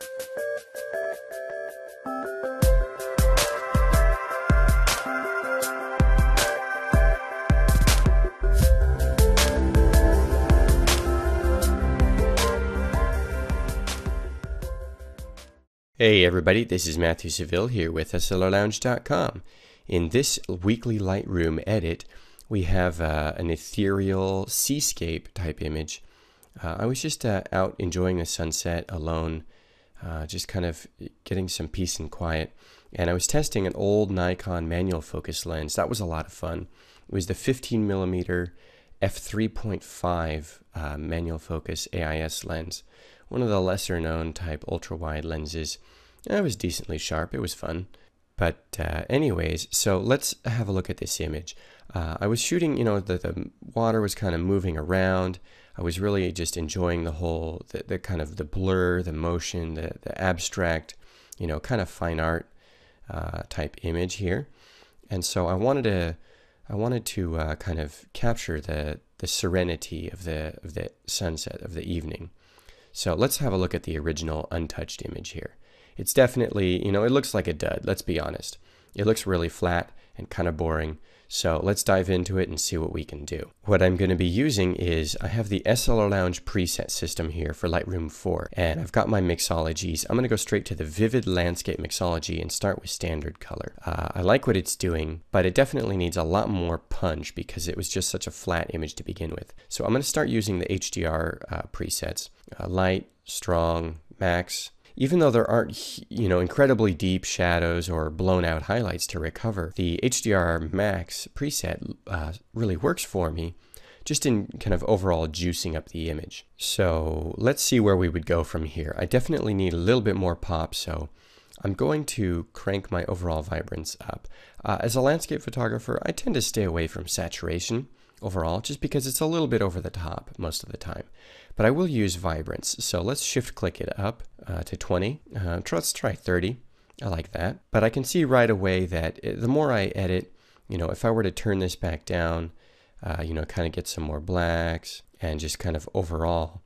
Hey everybody, this is Matthew Saville here with SLRLounge.com. In this weekly Lightroom edit, we have an ethereal seascape type image. I was just out enjoying the sunset alone, just kind of getting some peace and quiet. And I was testing an old Nikon manual focus lens. That was a lot of fun. It was the 15mm f3.5 manual focus AIS lens. One of the lesser known type ultra wide lenses. It was decently sharp, it was fun. But anyways, so let's have a look at this image. I was shooting, the water was kind of moving around. I was really just enjoying the whole, the kind of the blur, the motion, the abstract, kind of fine art type image here. And so I wanted to kind of capture the serenity of the sunset, of the evening. So let's have a look at the original untouched image here. It's definitely, it looks like a dud, let's be honest. It looks really flat and kind of boring. So let's dive into it and see what we can do. What I'm going to be using is, I have the SLR Lounge Preset System here for Lightroom 4. And I've got my mixologies. I'm going to go straight to the Vivid Landscape mixology and start with standard color. I like what it's doing, but it definitely needs a lot more punch because it was just such a flat image to begin with. So I'm going to start using the HDR presets. Light, strong, max. Even though there aren't, incredibly deep shadows or blown out highlights to recover, the HDR Max preset really works for me, just in kind of overall juicing up the image. So let's see where we would go from here. I definitely need a little bit more pop, so I'm going to crank my overall vibrance up. As a landscape photographer, I tend to stay away from saturation overall, just because it's a little bit over the top most of the time. But I will use vibrance, so let's shift click it up to 20. Let's try 30. I like that. But I can see right away that the more I edit, if I were to turn this back down, kind of get some more blacks and just kind of overall,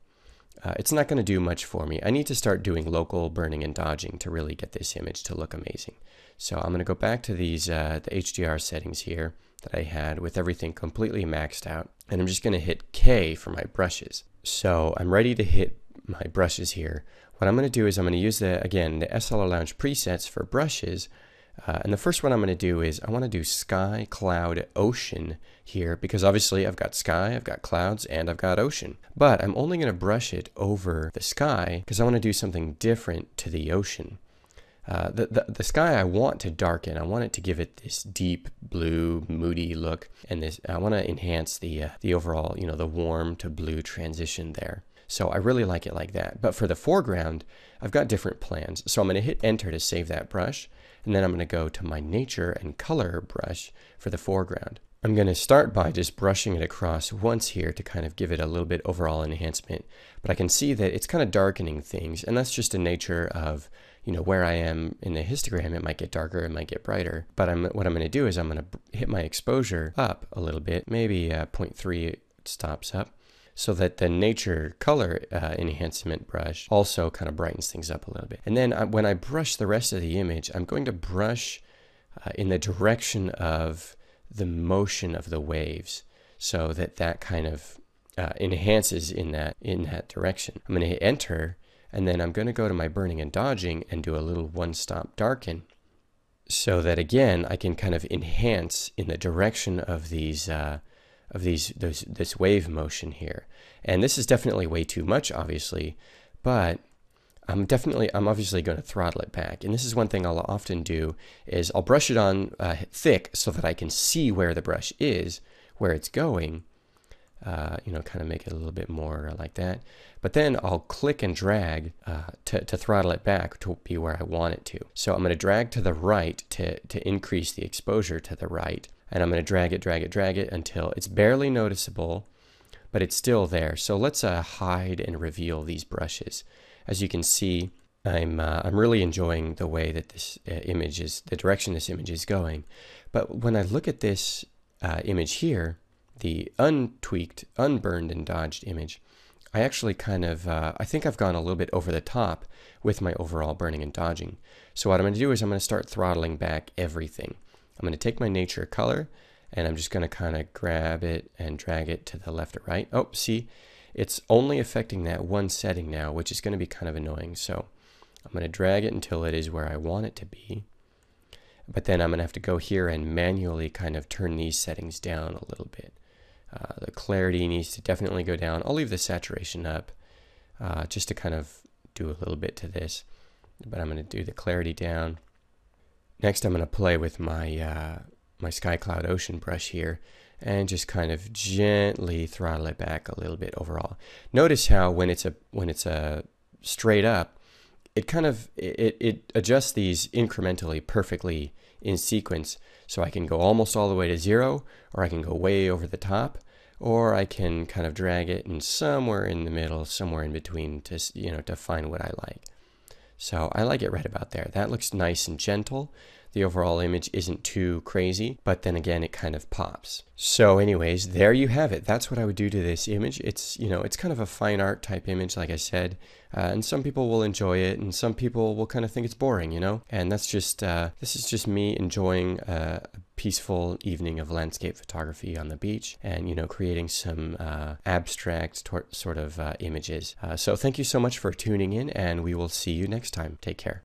it's not going to do much for me. I need to start doing local burning and dodging to really get this image to look amazing. So I'm going to go back to these the HDR settings here that I had with everything completely maxed out. And I'm just going to hit K for my brushes. So I'm ready to hit my brushes here. What I'm going to do is I'm going to use the SLR Lounge presets for brushes. And the first one I'm going to do is I want to do sky, cloud, ocean here, because obviously I've got sky, I've got clouds, and I've got ocean. But I'm only going to brush it over the sky because I want to do something different to the ocean. The sky I want to darken. I want it to give it this deep blue, moody look, and this I want to enhance the overall, the warm to blue transition there. So I really like it like that. But for the foreground, I've got different plans. So I'm going to hit Enter to save that brush, and then I'm going to go to my Nature and Color brush for the foreground. I'm going to start by just brushing it across once here to kind of give it a little bit overall enhancement. But I can see that it's kind of darkening things, and that's just the nature of where I am in the histogram. It might get darker, it might get brighter. But what I'm going to do is I'm going to hit my exposure up a little bit, maybe 0.3 it stops up, so that the Nature Color enhancement brush also kind of brightens things up a little bit. And then when I brush the rest of the image, I'm going to brush in the direction of the motion of the waves, so that kind of enhances in that direction. I'm going to hit Enter, and then I'm going to go to my burning and dodging and do a little one-stop darken, so that again I can kind of enhance in the direction of this wave motion here. And this is definitely way too much, obviously, but I'm obviously going to throttle it back. And this is one thing I'll often do is I'll brush it on thick so that I can see where the brush is, where it's going, kind of make it a little bit more like that. But then I'll click and drag to throttle it back to be where I want it to. So I'm going to drag to the right to increase the exposure to the right. And I'm going to drag it until it's barely noticeable, but it's still there. So let's hide and reveal these brushes. As you can see, I'm really enjoying the way that this image is, the direction this image is going. But when I look at this image here, the untweaked, unburned and dodged image, I actually kind of, I think I've gone a little bit over the top with my overall burning and dodging. So what I'm going to do is I'm going to start throttling back everything. I'm going to take my nature color and I'm just going to kind of grab it and drag it to the left or right. Oh, see, it's only affecting that one setting now, which is going to be kind of annoying. So I'm going to drag it until it is where I want it to be. But then I'm going to have to go here and manually kind of turn these settings down a little bit. The clarity needs to definitely go down. I'll leave the saturation up just to kind of do a little bit to this. But I'm going to do the clarity down. Next, I'm going to play with my my Sky Cloud Ocean brush here and just kind of gently throttle it back a little bit overall. Notice how when it's a straight up, it kind of it adjusts these incrementally perfectly in sequence. So I can go almost all the way to 0, or I can go way over the top, or I can kind of drag it and somewhere in the middle, somewhere in between to, you know, to find what I like. So I like it right about there. That looks nice and gentle. The overall image isn't too crazy, but then again, it kind of pops. So anyways, there you have it. That's what I would do to this image. It's, you know, it's kind of a fine art type image, like I said, and some people will enjoy it and some people will kind of think it's boring, you know, and that's just, this is just me enjoying a peaceful evening of landscape photography on the beach and, you know, creating some abstract sort of images. So thank you so much for tuning in, and we will see you next time. Take care.